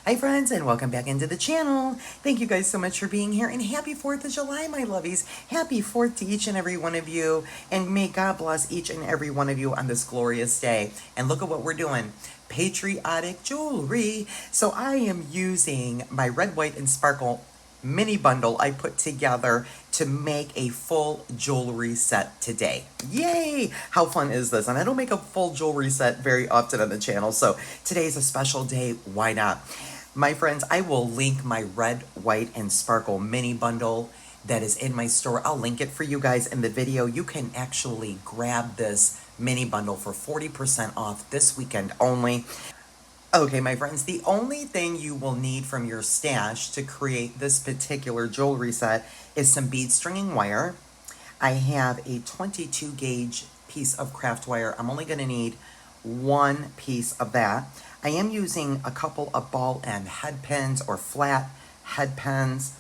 Hi friends, and welcome back into the channel. Thank you guys so much for being here, and happy 4th of July, my lovies. Happy 4th to each and every one of you, and may God bless each and every one of you on this glorious day. And look at what we're doing. Patriotic jewelry. So I am using my red, white, and sparkle mini bundle I put together to make a full jewelry set today. Yay! How fun is this? And I don't make a full jewelry set very often on the channel, so today's a special day. Why not? My friends, I will link my red, white, and sparkle mini bundle that is in my store. I'll link it for you guys in the video. You can actually grab this mini bundle for 40% off this weekend only. Okay, my friends, the only thing you will need from your stash to create this particular jewelry set is some bead stringing wire. I have a 22 gauge piece of craft wire. I'm only gonna need one piece of that. I am using a couple of ball end head pins or flat head pins.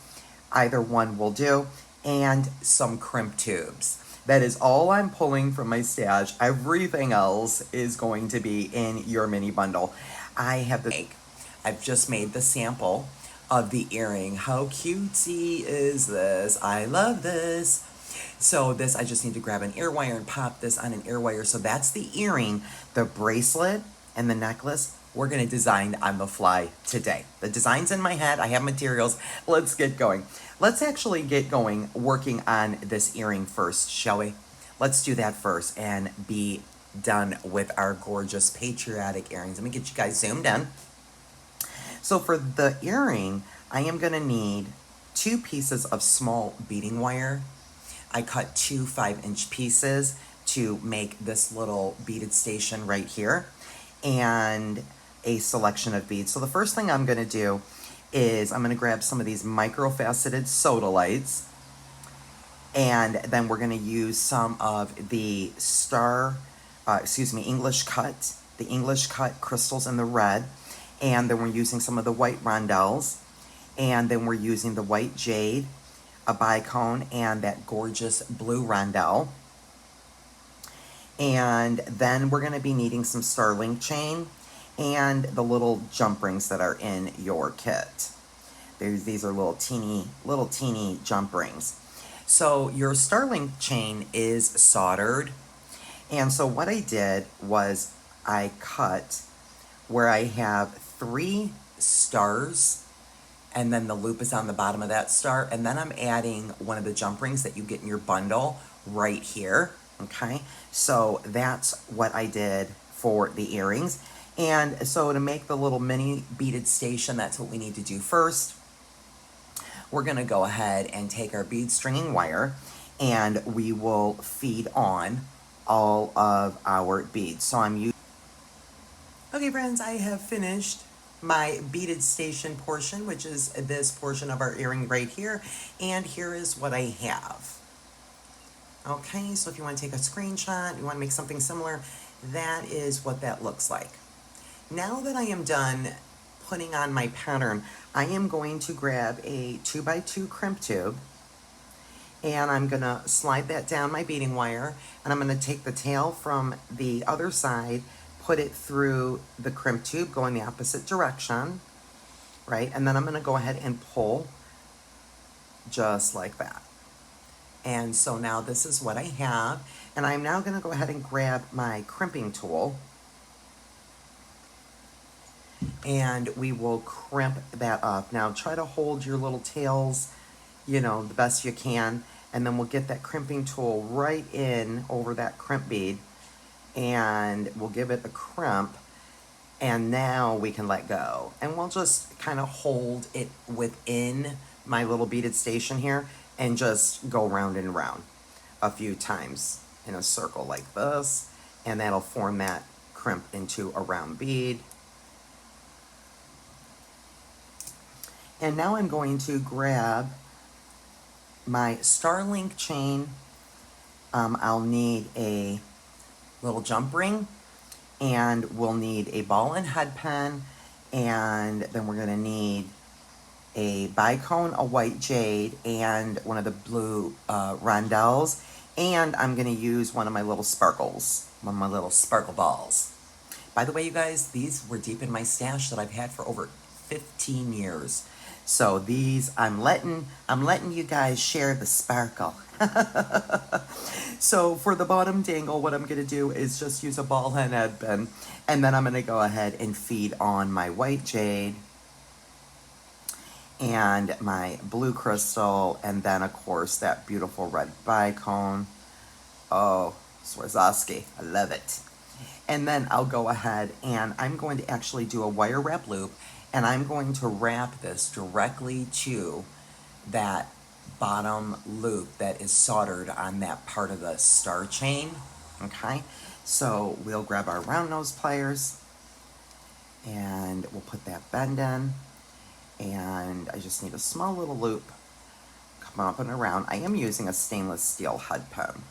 Either one will do. And some crimp tubes. That is all I'm pulling from my stash. Everything else is going to be in your mini bundle. I've just made the sample of the earring. How cutesy is this? I love this. So this, I just need to grab an ear wire and pop this on an ear wire. So that's the earring. The bracelet and the necklace, we're gonna design on the fly today. The design's in my head, I have materials. Let's get going. Let's actually get going working on this earring first, shall we? Let's do that first and be done with our gorgeous patriotic earrings. Let me get you guys zoomed in. So for the earring, I am gonna need 2 pieces of small beading wire. I cut 2 5-inch pieces to make this little beaded station right here, and a selection of beads. So the first thing I'm gonna do is I'm gonna grab some of these micro-faceted sodalites, and then we're gonna use some of the English cut, the English cut crystals in the red, and then we're using some of the white rondelles, and then we're using the white jade, a bicone, and that gorgeous blue rondelle. And then we're gonna be needing some Starlink chain and the little jump rings that are in your kit. These are little teeny jump rings. So your Starlink chain is soldered. And so what I did was I cut where I have 3 stars, and then the loop is on the bottom of that star, and then I'm adding one of the jump rings that you get in your bundle right here, okay? So that's what I did for the earrings. And so to make the little mini beaded station, that's what we need to do first. We're gonna go ahead and take our bead stringing wire, and we will feed on all of our beads. So I'm using... Okay friends, I have finished my beaded station portion, which is this portion of our earring right here, and here is what I have. Okay, so if you want to take a screenshot, you want to make something similar, that is what that looks like. Now that I am done putting on my pattern, I am going to grab a 2x2 crimp tube, and I'm gonna slide that down my beading wire, and I'm gonna take the tail from the other side, put it through the crimp tube, going the opposite direction, right? And then I'm gonna go ahead and pull just like that. And so now this is what I have, and I'm now gonna go ahead and grab my crimping tool, and we will crimp that up. Now try to hold your little tails, you know, the best you can, and then we'll get that crimping tool right in over that crimp bead, and we'll give it a crimp, and now we can let go. And we'll just kind of hold it within my little beaded station here and just go round and round a few times in a circle like this, and that'll form that crimp into a round bead. And now I'm going to grab my Starlink chain. I'll need a little jump ring, and we'll need a ball and head pen, and then we're gonna need a bicone, a white jade, and one of the blue rondelles, and I'm gonna use one of my little sparkles, one of my little sparkle balls. By the way, you guys, these were deep in my stash that I've had for over 15 years. So these, I'm letting you guys share the sparkle. So for the bottom dangle, what I'm gonna do is just use a ball and headband, and then I'm gonna go ahead and feed on my white jade and my blue crystal, and then of course that beautiful red bicone. Oh, Swarovski, I love it. And then I'll go ahead and I'm going to actually do a wire wrap loop, and I'm going to wrap this directly to that bottom loop that is soldered on that part of the star chain. Okay, so we'll grab our round nose pliers and we'll put that bend in, and I just need a small little loop, come up and around. I am using a stainless steel head pin.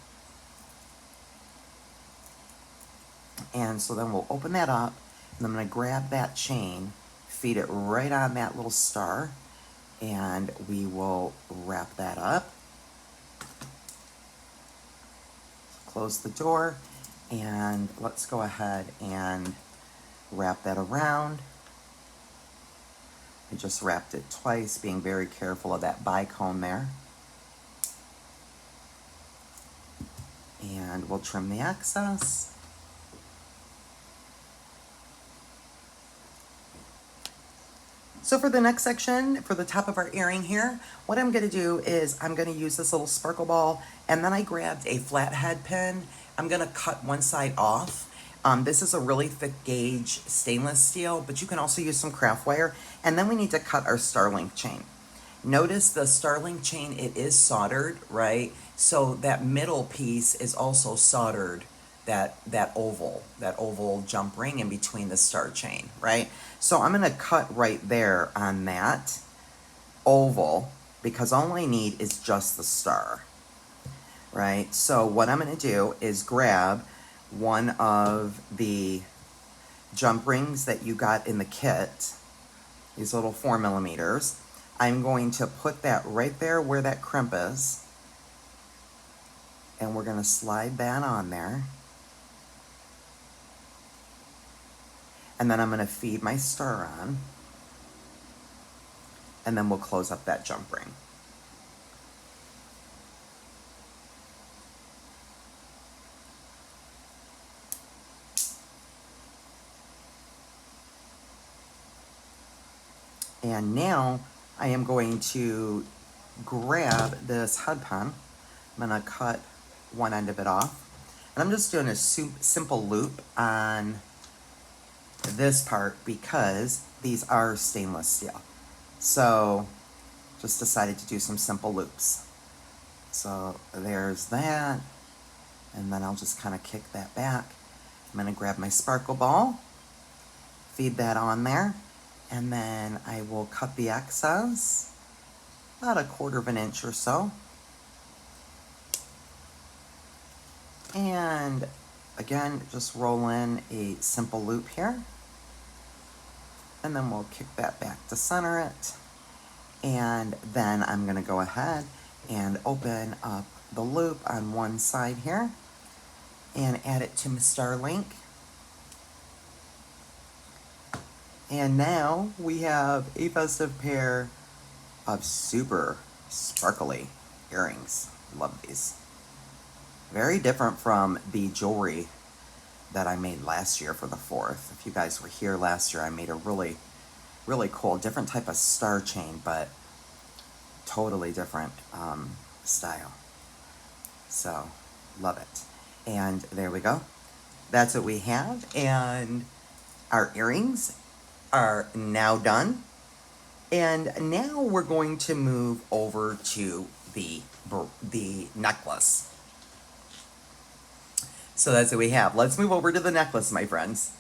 And so then we'll open that up, and I'm going to grab that chain, feed it right on that little star, and we will wrap that up. Close the door, and let's go ahead and wrap that around. I just wrapped it twice, being very careful of that bicone there. And we'll trim the excess. So for the next section, for the top of our earring here, what I'm going to do is I'm going to use this little sparkle ball, and then I grabbed a flathead pin. I'm going to cut one side off. This is a really thick gauge stainless steel, but you can also use some craft wire. And then we need to cut our starlink chain. Notice the starlink chain, it is soldered, right? So that middle piece is also soldered, that oval jump ring in between the star chain, right? So I'm going to cut right there on that oval, because all I need is just the star, right? So what I'm going to do is grab one of the jump rings that you got in the kit, these little 4mm. I'm going to put that right there where that crimp is, and we're going to slide that on there. And then I'm going to feed my star on, and then we'll close up that jump ring. And now I am going to grab this head pin. I'm going to cut one end of it off, and I'm just doing a simple loop on this part because these are stainless steel. So just decided to do some simple loops. So there's that, and then I'll just kind of kick that back. I'm going to grab my sparkle ball, feed that on there, and then I will cut the excess about 1/4 of an inch or so. And again, just roll in a simple loop here, and then we'll kick that back to center it. And then I'm going to go ahead and open up the loop on one side here and add it to my Starlink. And now we have a festive pair of super sparkly earrings. Love these. Very different from the jewelry that I made last year for the 4th. If you guys were here last year, I made a really cool, different type of star chain, but totally different style. So, love it. And there we go. That's what we have. And our earrings are now done. And now we're going to move over to the necklace. So that's what we have. Let's move over to the necklace, my friends.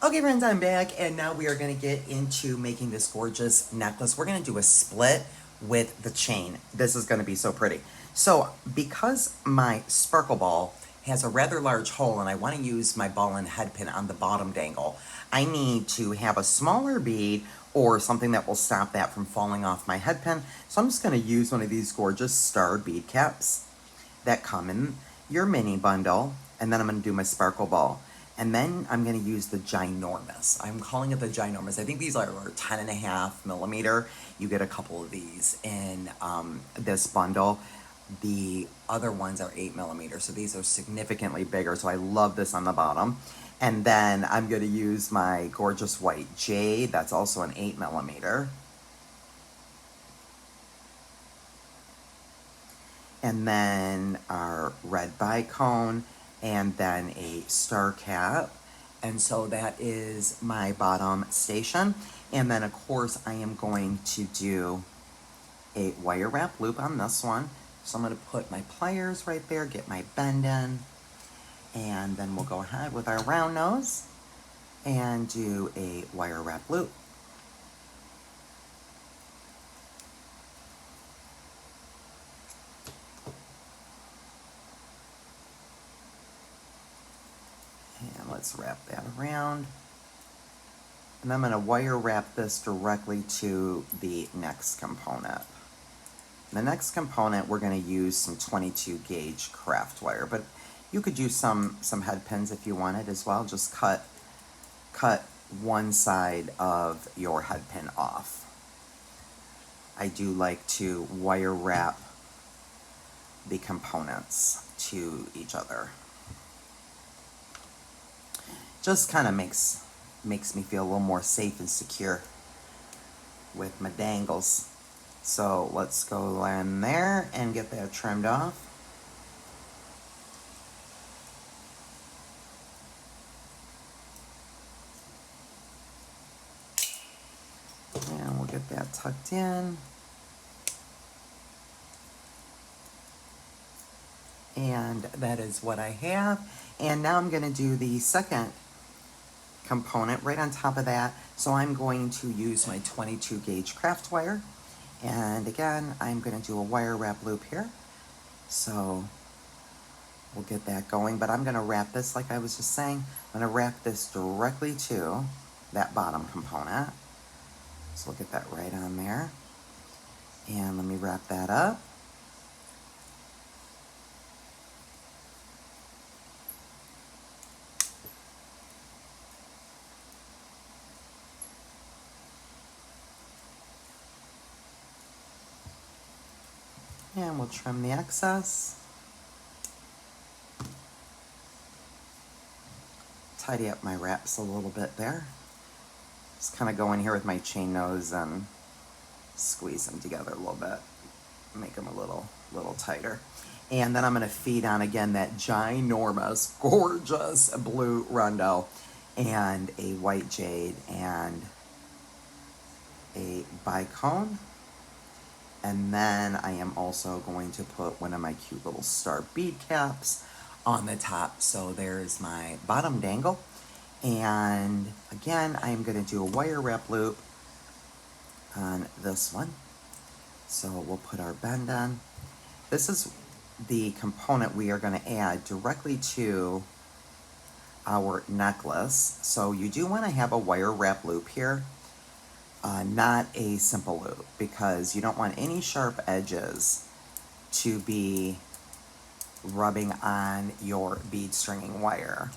Okay, friends, I'm back, and now we are going to get into making this gorgeous necklace. We're going to do a split with the chain. This is going to be so pretty. So because my sparkle ball has a rather large hole and I want to use my ball and head pin on the bottom dangle, I need to have a smaller bead or something that will stop that from falling off my head pin. So I'm just going to use one of these gorgeous starred bead caps that come in your mini bundle, and then I'm going to do my sparkle ball. And then I'm going to use the ginormous. I'm calling it the ginormous. I think these are 10.5 millimeter. You get a couple of these in this bundle. The other ones are 8 millimeter, so these are significantly bigger. So I love this on the bottom. And then I'm going to use my gorgeous white jade. That's also an 8 millimeter. And then our red bicone, and then a star cap. And so that is my bottom station. And then of course I am going to do a wire wrap loop on this one. So I'm going to put my pliers right there, get my bend in, and then we'll go ahead with our round nose and do a wire wrap loop. And let's wrap that around. And I'm going to wire wrap this directly to the next component. The next component, we're going to use some 22 gauge craft wire, but you could use some head pins if you wanted as well. Just cut one side of your head pin off. I do like to wire wrap the components to each other. Just kind of makes me feel a little more safe and secure with my dangles. So let's go in there and get that trimmed off. And we'll get that tucked in. And that is what I have. And now I'm going to do the second component right on top of that. So I'm going to use my 22 gauge craft wire. And again, I'm going to do a wire wrap loop here. So we'll get that going. But I'm going to wrap this, like I was just saying, I'm going to wrap this directly to that bottom component. So we'll get that right on there. And let me wrap that up. And we'll trim the excess. Tidy up my wraps a little bit there. Just kind of go in here with my chain nose and squeeze them together a little bit. Make them a little tighter. And then I'm going to feed on again that ginormous, gorgeous blue rondo and a white jade and a bicone. And then I am also going to put one of my cute little star bead caps on the top. So there's my bottom dangle. And again, I am going to do a wire wrap loop on this one. So we'll put our bend on. This is the component we are going to add directly to our necklace. So you do want to have a wire wrap loop here. Not a simple loop, because you don't want any sharp edges to be rubbing on your bead stringing wire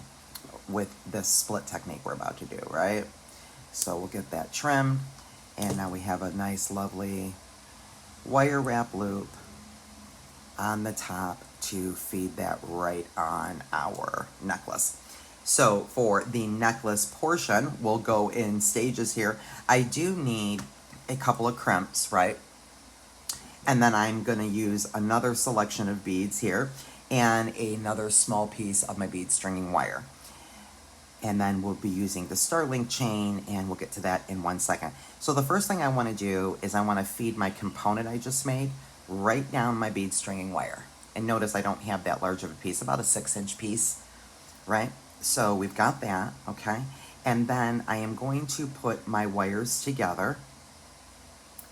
with this split technique we're about to do, right? So we'll get that trimmed, and now we have a nice lovely wire wrap loop on the top to feed that right on our necklace. So for the necklace portion, we'll go in stages here. I do need a couple of crimps, right? And then I'm going to use another selection of beads here and another small piece of my bead stringing wire. And then we'll be using the Starlink chain, and we'll get to that in 1 second. So the first thing I want to do is I want to feed my component I just made right down my bead stringing wire. And notice I don't have that large of a piece, about a 6-inch piece, right? So we've got that, okay? And then I am going to put my wires together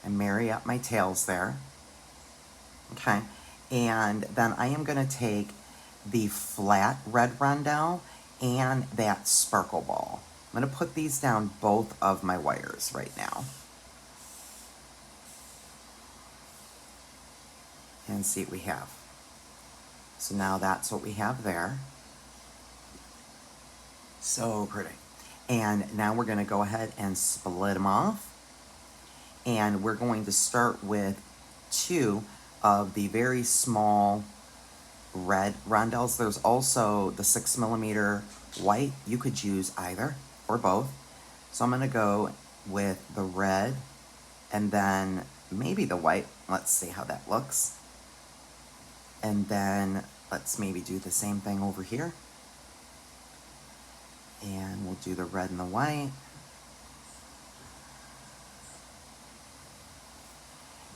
and marry up my tails there, okay? And then I am going to take the flat red rondelle and that sparkle ball. I'm going to put these down both of my wires right now. And see what we have. So now that's what we have there. So pretty. And now we're going to go ahead and split them off. And we're going to start with 2 of the very small red rondelles. There's also the 6mm white. You could use either or both. So I'm going to go with the red and then maybe the white. Let's see how that looks. And then let's maybe do the same thing over here. And we'll do the red and the white.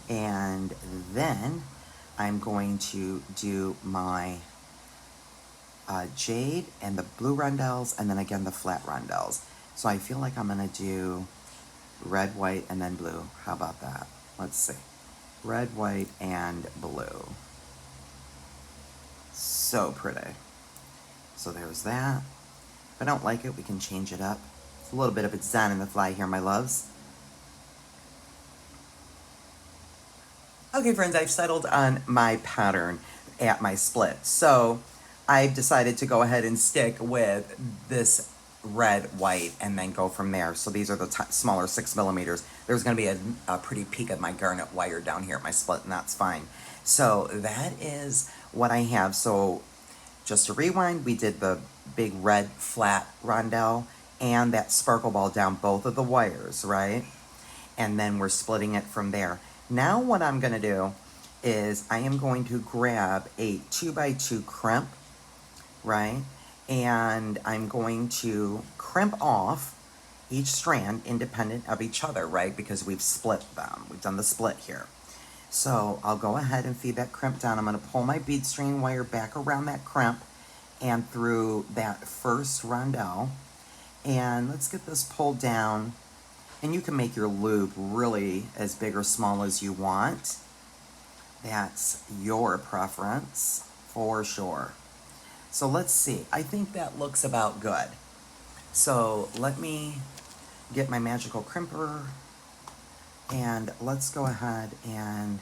And then I'm going to do my jade and the blue rondelles, and then again the flat rondelles. So I feel like I'm gonna do red, white, and then blue. How about that? Let's see. Red, white, and blue. So pretty. So there's that. If I don't like it, we can change it up. It's a little bit of a design in the fly here, my loves. Okay, friends, I've settled on my pattern at my split. So I've decided to go ahead and stick with this red, white, and then go from there. So these are the smaller 6mm. There's going to be a pretty peak of my garnet wire down here at my split, and that's fine. So that is what I have. So just to rewind, we did the big red flat rondelle and that sparkle ball down both of the wires, right? And then we're splitting it from there. Now what I'm going to do is I am going to grab a 2x2 crimp, right? And I'm going to crimp off each strand independent of each other, right? Because we've split them. We've done the split here. So I'll go ahead and feed that crimp down. I'm going to pull my bead string wire back around that crimp and through that first rondelle. And let's get this pulled down. And you can make your loop really as big or small as you want. That's your preference for sure. So let's see. I think that looks about good. So let me get my magical crimper and let's go ahead and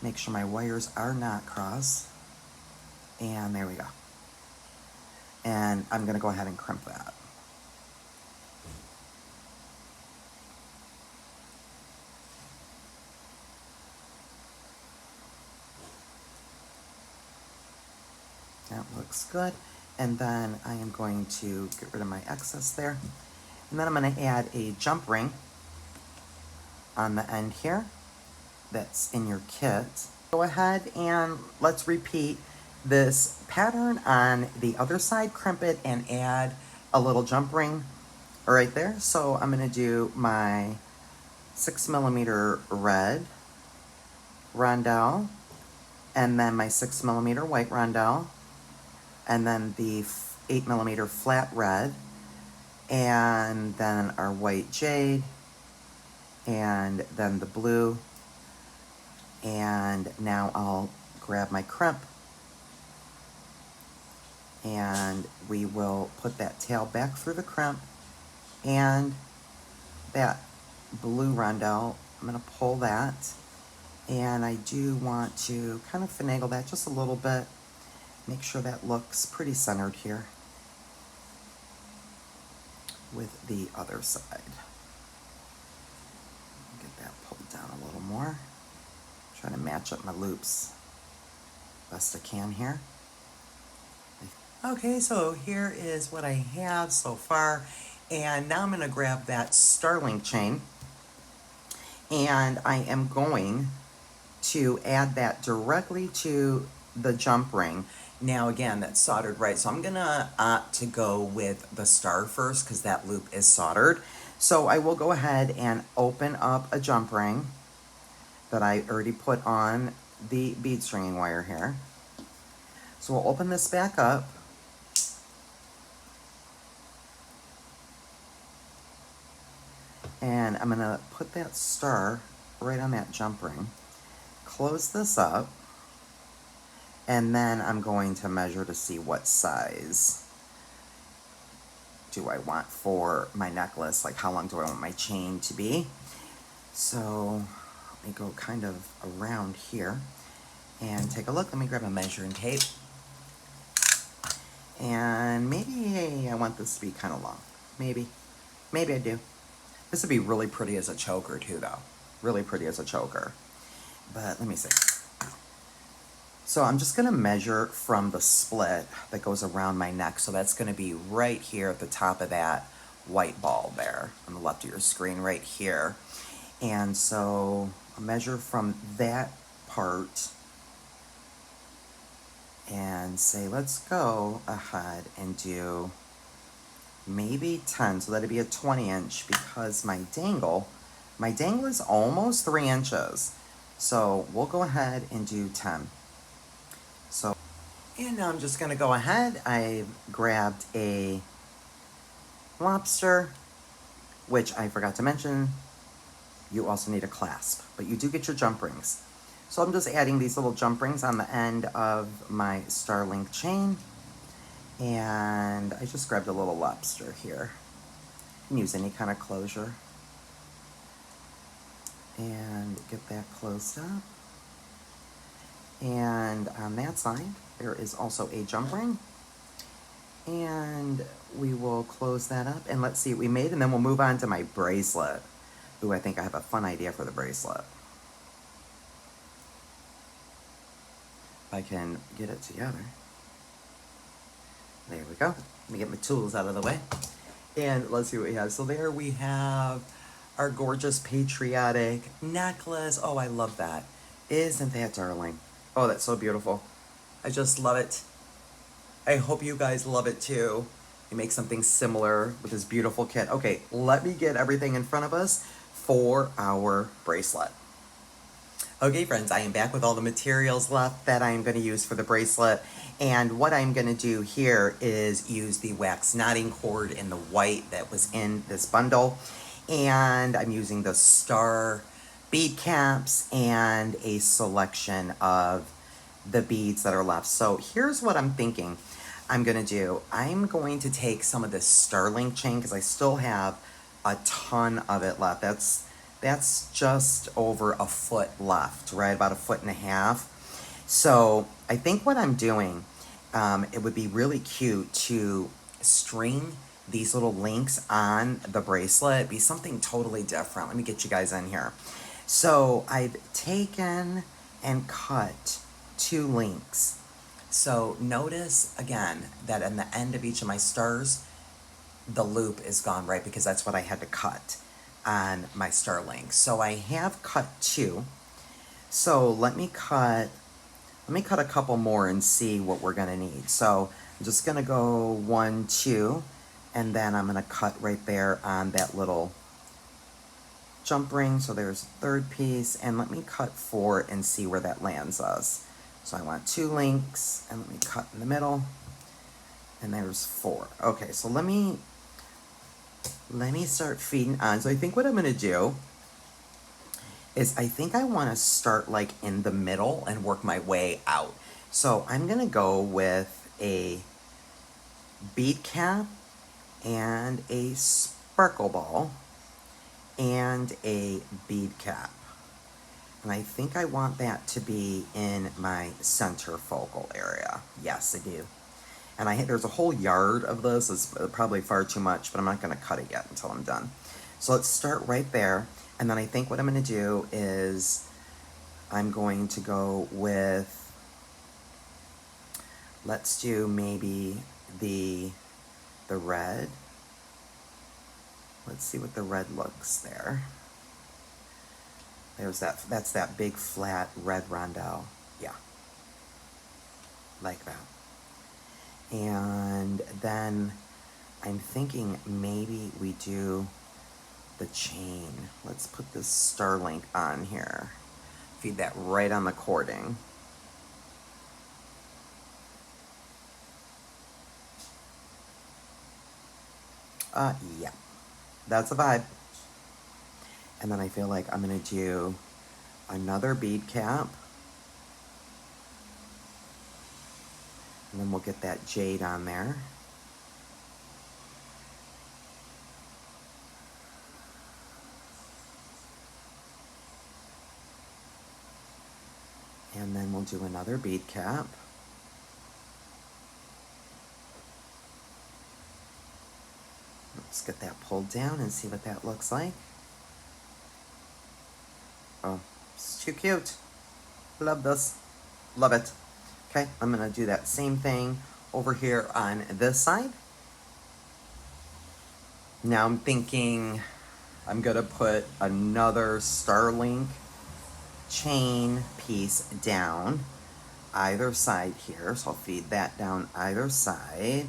make sure my wires are not crossed. And there we go. And I'm going to go ahead and crimp that. That looks good. And then I am going to get rid of my excess there. And then I'm going to add a jump ring on the end here that's in your kit. Go ahead and let's repeat this pattern on the other side. Crimp it and add a little jump ring right there. So I'm going to do my 6mm red rondelle and then my 6mm white rondelle, and then the 8mm flat red, and then our white jade, and then the blue, and now I'll grab my crimp, and we will put that tail back through the crimp, and that blue rondelle, I'm going to pull that, and I do want to kind of finagle that just a little bit. Make sure that looks pretty centered here with the other side. Get that pulled down a little more. Try to match up my loops best I can here. Okay, so here is what I have so far. And now I'm going to grab that starling chain. And I am going to add that directly to the jump ring. Now again, that's soldered right, so I'm gonna opt to go with the star first because that loop is soldered. So I will go ahead and open up a jump ring that I already put on the bead stringing wire here. So we'll open this back up. And I'm gonna put that star right on that jump ring. Close this up. And then I'm going to measure to see what size do I want for my necklace, like how long do I want my chain to be. So let me go kind of around here and take a look. Let me grab a measuring tape. And maybe I want this to be kind of long. Maybe I do. This would be really pretty as a choker too, though. Really pretty as a choker. But let me see. So I'm just gonna measure from the split that goes around my neck. So that's gonna be right here at the top of that white ball there on the left of your screen, right here. And so I'll measure from that part and say, let's go ahead and do maybe 10. So that'd be a 20-inch because my dangle is almost 3 inches. So we'll go ahead and do 10. So, and now I'm just gonna go ahead. I grabbed a lobster, which I forgot to mention, you also need a clasp, but you do get your jump rings. So I'm just adding these little jump rings on the end of my Starlink chain. And I just grabbed a little lobster here. You can use any kind of closure. And get that closed up. And on that side, there is also a jump ring. And we will close that up and let's see what we made, and then we'll move on to my bracelet. Ooh, I think I have a fun idea for the bracelet. If I can get it together. There we go. Let me get my tools out of the way. And let's see what we have. So there we have our gorgeous patriotic necklace. Oh, I love that. Isn't that darling? Oh, that's so beautiful. I just love it. I hope you guys love it too. You make something similar with this beautiful kit. Okay, let me get everything in front of us for our bracelet. Okay, friends, I am back with all the materials left that I'm going to use for the bracelet. And what I'm going to do here is use the wax knotting cord in the white that was in this bundle. And I'm using the star bead caps and a selection of the beads that are left. So here's what I'm thinking I'm going to do. I'm going to take some of this Starlink chain because I still have a ton of it left. That's just over a foot left, right? About a foot and a half. So I think what I'm doing, it would be really cute to string these little links on the bracelet. It'd be something totally different. Let me get you guys in here. So I've taken and cut 2 links. So notice again that in the end of each of my stars, the loop is gone, right? Because that's what I had to cut on my star link. So I have cut 2. So let me cut a couple more and see what we're gonna need. So I'm just gonna go 1, 2, and then I'm gonna cut right there on that little jump ring. So there's a 3rd piece, and let me cut 4 and see where that lands us. So I want 2 links, and let me cut in the middle, and there's 4. Okay, so let me start feeding on. So I think what I'm gonna do is I think I wanna start like in the middle and work my way out. So I'm gonna go with a bead cap and a sparkle ball and a bead cap. And I think I want that to be in my center focal area. Yes, I do. And there's a whole yard of this. It's probably far too much, but I'm not gonna cut it yet until I'm done. So let's start right there. And then I think what I'm gonna do is I'm going to go with, let's do maybe the red. Let's see what the red looks there. That's that big flat red rondelle. Yeah. Like that. And then I'm thinking maybe we do the chain. Let's put this Starlink on here. Feed that right on the cording. Yeah. That's a vibe. And then I feel like I'm gonna do another bead cap. And then we'll get that jade on there. And then we'll do another bead cap. get that pulled down and see what that looks like. Oh, it's too cute. Love this. Love it. Okay, I'm gonna do that same thing over here on this side. Now I'm thinking I'm gonna put another Starlink chain piece down either side here. So I'll feed that down either side.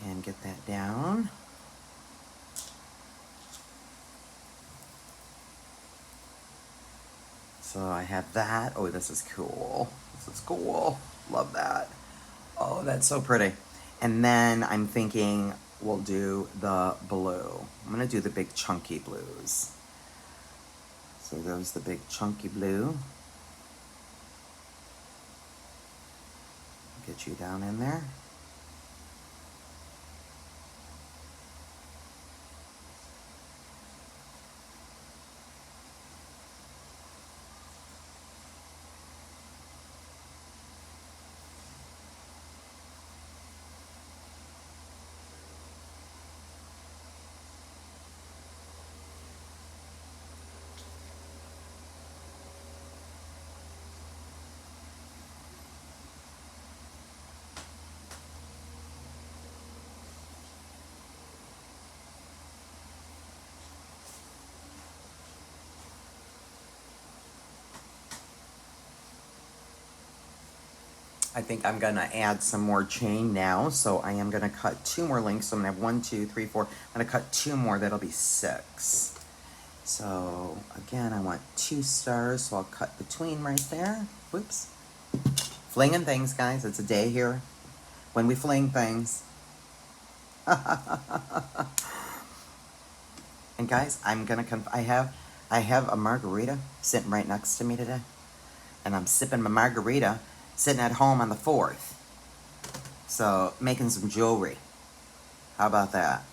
And get that down. So I have that. Oh, this is cool. This is cool. Love that. Oh, that's so pretty. And then I'm thinking we'll do the blue. I'm gonna do the big chunky blues. So there's the big chunky blue. Get you down in there. I think I'm gonna add some more chain now. So I am gonna cut 2 more links. So I'm gonna have 1, 2, 3, 4. I'm gonna cut 2 more, that'll be 6. So again, I want 2 stars, so I'll cut between right there. Whoops. Flinging things, guys, it's a day here when we fling things. And guys, I'm gonna I have a margarita sitting right next to me today. And I'm sipping my margarita sitting at home on the 4th. So, making some jewelry. How about that?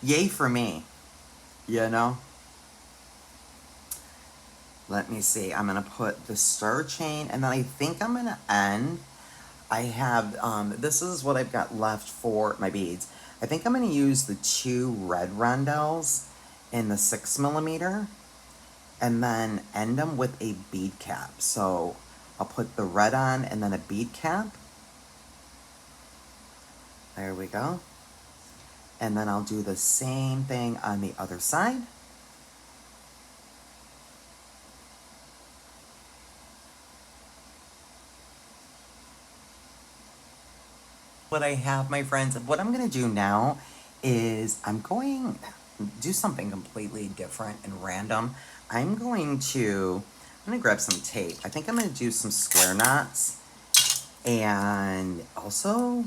Yay for me. You know? Let me see. I'm going to put the star chain, and then I think I'm going to end. I have, this is what I've got left for my beads. I think I'm going to use the 2 red rondelles in the 6mm. And then end them with a bead cap. So I'll put the red on and then a bead cap. There we go. And then I'll do the same thing on the other side. What I have, my friends, what I'm gonna do now is I'm going to do something completely different and random. I'm gonna grab some tape. I think I'm gonna do some square knots and also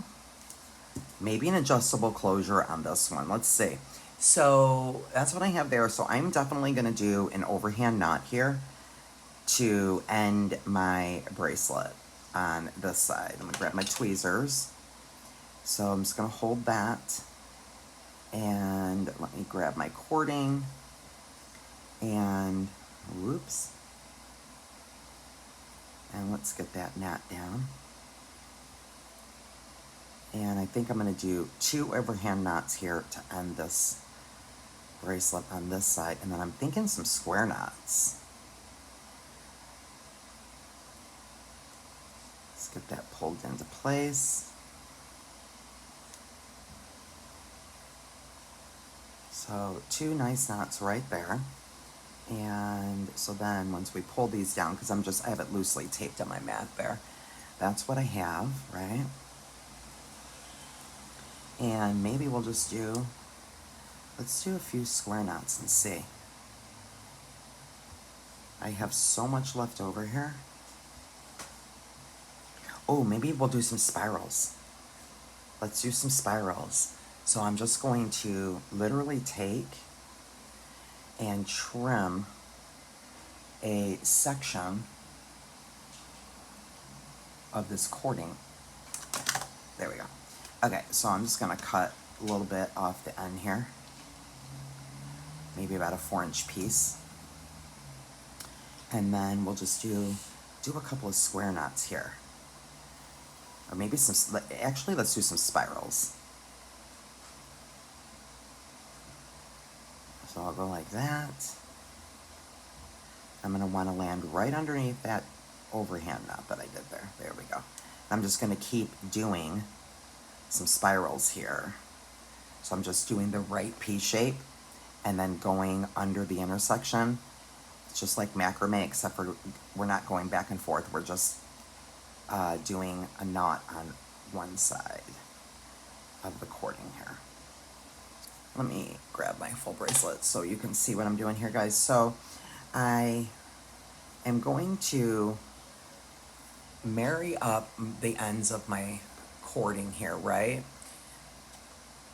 maybe an adjustable closure on this one. Let's see. So that's what I have there. So I'm definitely gonna do an overhand knot here to end my bracelet on this side. I'm gonna grab my tweezers. So I'm just gonna hold that and let me grab my cording and whoops. And let's get that knot down. And I think I'm gonna do 2 overhand knots here to end this bracelet on this side. And then I'm thinking some square knots. Let's get that pulled into place. So 2 nice knots right there. And so then once we pull these down, because I have it loosely taped on my mat there. That's what I have, right? And maybe we'll just let's do a few square knots and see. I have so much left over here. Oh, maybe we'll do some spirals. Let's do some spirals. So I'm just going to literally take and trim a section of this cording. There we go. Okay, so I'm just gonna cut a little bit off the end here. Maybe about a 4-inch piece. And then we'll just do do a couple of square knots here. Or maybe some, actually let's do some spirals. So I'll go like that. I'm gonna wanna land right underneath that overhand knot that I did there. There we go. I'm just gonna keep doing some spirals here. So I'm just doing the right P shape and then going under the intersection. It's just like macrame, except for we're not going back and forth. We're just doing a knot on one side of the cording here. Let me grab my full bracelet so you can see what I'm doing here, guys. So I am going to marry up the ends of my cording here, right?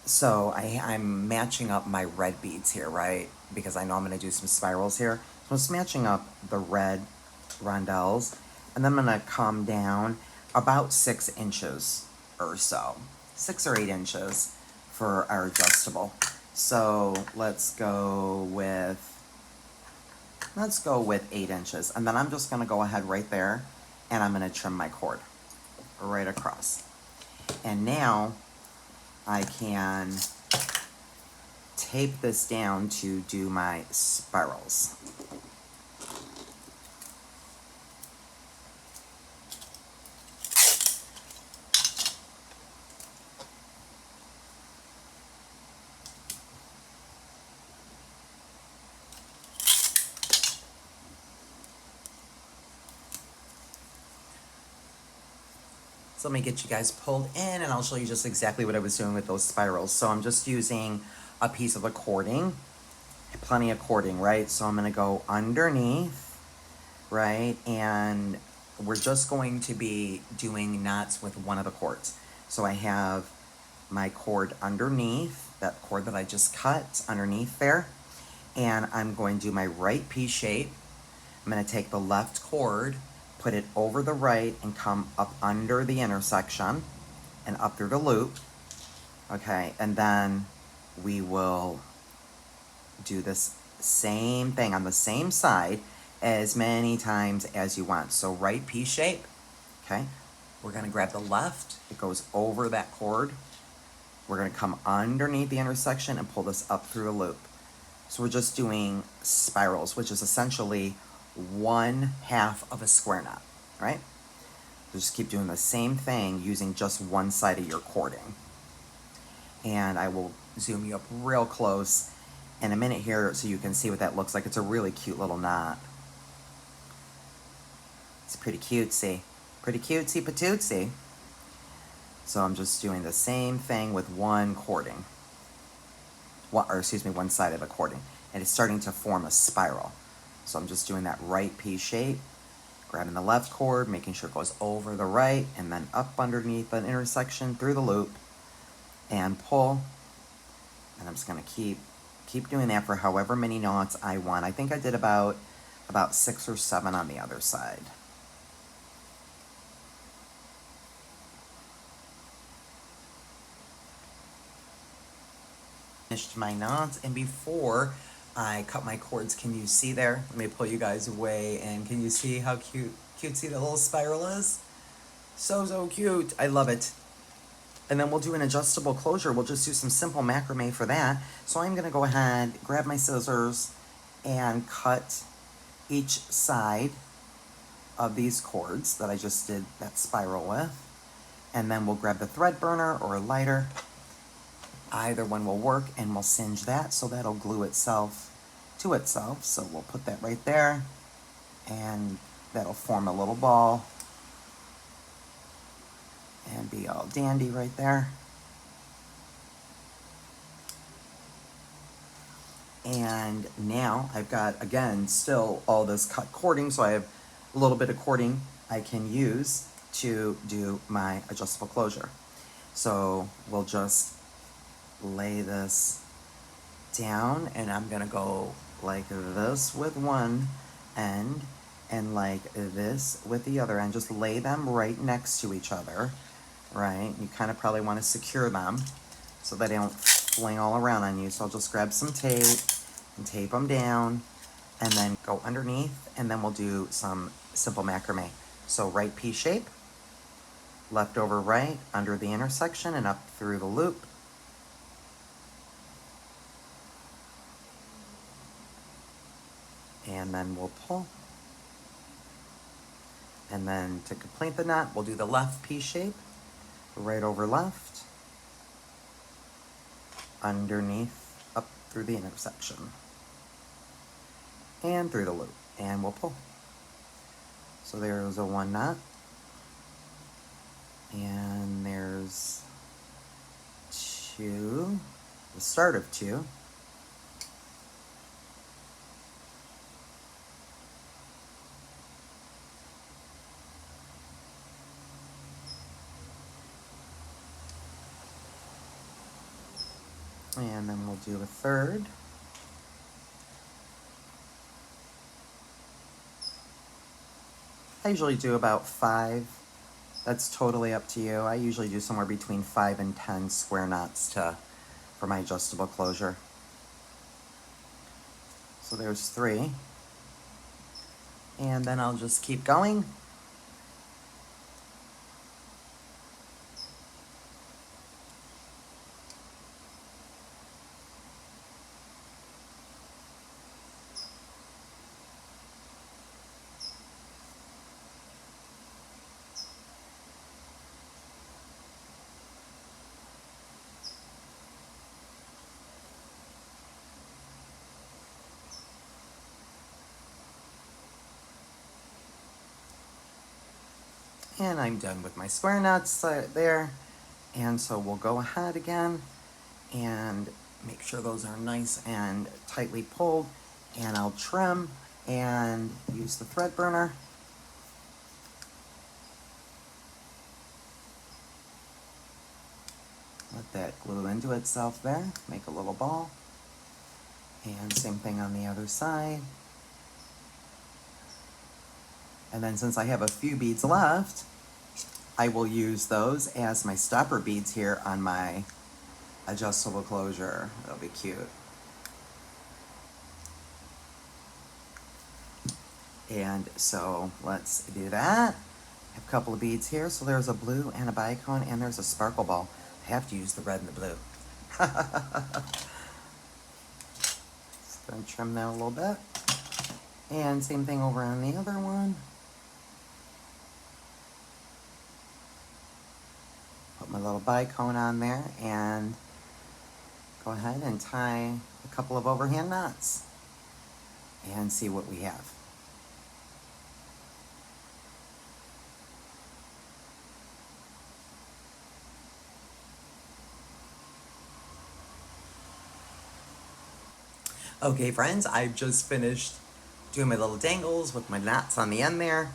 So I'm matching up my red beads here, right? Because I know I'm gonna do some spirals here. So I'm just matching up the red rondelles, and then I'm gonna come down about 6 inches or so, 6 or 8 inches for our adjustable. So let's go with 8 inches, and then I'm just gonna go ahead right there, and I'm gonna trim my cord right across. And now I can tape this down to do my spirals. So let me get you guys pulled in, and I'll show you just exactly what I was doing with those spirals. So I'm just using a piece of a cording, plenty of cording, right? So I'm gonna go underneath, right? And we're just going to be doing knots with one of the cords. So I have my cord underneath, that cord that I just cut underneath there, and I'm going to do my right P shape. I'm gonna take the left cord, put it over the right, and come up under the intersection and up through the loop. Okay, and then we will do this same thing on the same side as many times as you want. So right P shape, okay? We're gonna grab the left, it goes over that cord. We're gonna come underneath the intersection and pull this up through a loop. So we're just doing spirals, which is essentially 1/2 of a square knot, right? So just keep doing the same thing using just one side of your cording. And I will zoom you up real close in a minute here so you can see what that looks like. It's a really cute little knot. It's pretty cutesy. Pretty cutesy patootsy. So I'm just doing the same thing with one cording. One side of the cording. And it's starting to form a spiral. So I'm just doing that right P shape, grabbing the left cord, making sure it goes over the right, and then up underneath the intersection through the loop, and pull. And I'm just gonna keep doing that for however many knots I want. I think I did about 6 or 7 on the other side. Finished my knots, and before I cut my cords, can you see there? Let me pull you guys away, and can you see how cutesy the little spiral is? So cute. I love it. And then we'll do an adjustable closure. We'll just do some simple macrame for that. So I'm gonna go ahead, grab my scissors, and cut each side of these cords that I just did that spiral with. And then we'll grab the thread burner or a lighter. Either one will work, and we'll singe that so that'll glue itself to itself. So we'll put that right there, and that'll form a little ball and be all dandy right there. And now I've got, again, still all this cut cording, so I have a little bit of cording I can use to do my adjustable closure. So we'll just lay this down, and I'm gonna go like this with one end and like this with the other end. Just lay them right next to each other, right? You kind of probably want to secure them so they don't fling all around on you. So I'll just grab some tape and tape them down, and then go underneath, and then we'll do some simple macrame. So right P shape, left over right, under the intersection and up through the loop. And then we'll pull. And then to complete the knot, we'll do the left P shape, right over left, underneath, up through the intersection, and through the loop, and we'll pull. So there's a one knot, and there's two, the start of two, and then we'll do a third. I usually do about 5. That's totally up to you. I usually do somewhere between 5 and 10 square knots for my adjustable closure. So there's 3. And then I'll just keep going. And I'm done with my square knots there. And so we'll go ahead again and make sure those are nice and tightly pulled. And I'll trim and use the thread burner. Let that glue into itself there, make a little ball. And same thing on the other side. And then since I have a few beads left, I will use those as my stopper beads here on my adjustable closure. That'll be cute. And so let's do that. I have a couple of beads here. So there's a blue and a bicone, and there's a sparkle ball. I have to use the red and the blue. Just gonna trim that a little bit. And same thing over on the other one. Put my little bicone on there and go ahead and tie a couple of overhand knots and see what we have. Okay, friends, I've just finished doing my little dangles with my knots on the end there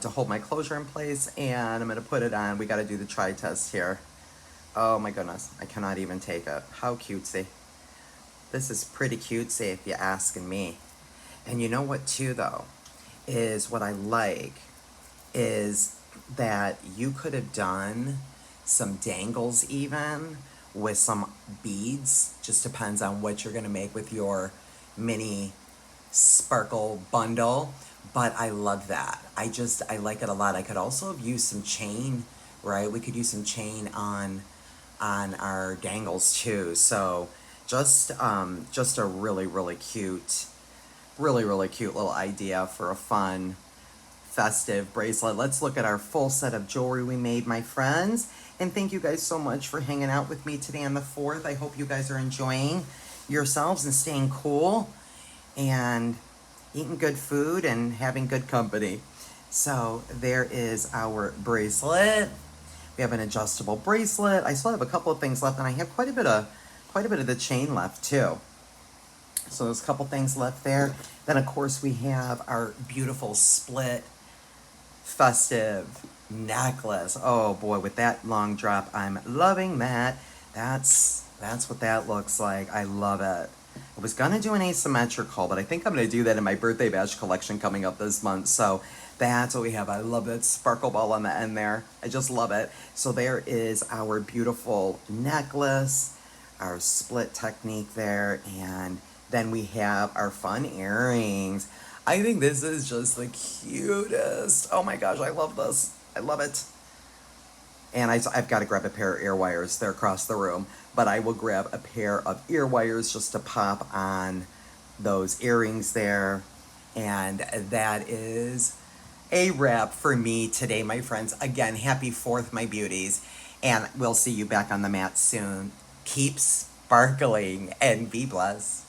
to hold my closure in place, and I'm going to put it on. We got to do the try test here. Oh my goodness, I cannot even take it. How cutesy. This is pretty cutesy if you're asking me. And you know what too, though, is what I like is that you could have done some dangles even with some beads. Just depends on what you're gonna make with your mini sparkle bundle. But I love that. I like it a lot. I could also have used some chain, right? We could use some chain on our dangles too. So just a really cute, really cute little idea for a fun festive bracelet. Let's look at our full set of jewelry we made, my friends. And thank you guys so much for hanging out with me today on the 4th. I hope you guys are enjoying yourselves and staying cool and eating good food and having good company. So there is our bracelet. We have an adjustable bracelet. I still have a couple of things left, and I have quite a bit of the chain left too. So there's a couple things left there. Then of course we have our beautiful split festive necklace. Oh boy, with that long drop, I'm loving that. That's what that looks like. I love it. I was gonna do an asymmetrical, but I think I'm gonna do that in my birthday bash collection coming up this month. So that's what we have. I love that sparkle ball on the end there. I just love it. So there is our beautiful necklace, our split technique there, and then we have our fun earrings. I think this is just the cutest. Oh my gosh, I love this. I love it. And I've got to grab a pair of ear wires. They're across the room. But I will grab a pair of ear wires just to pop on those earrings there. And that is a wrap for me today, my friends. Again, happy 4th, my beauties. And we'll see you back on the mat soon. Keep sparkling and be blessed.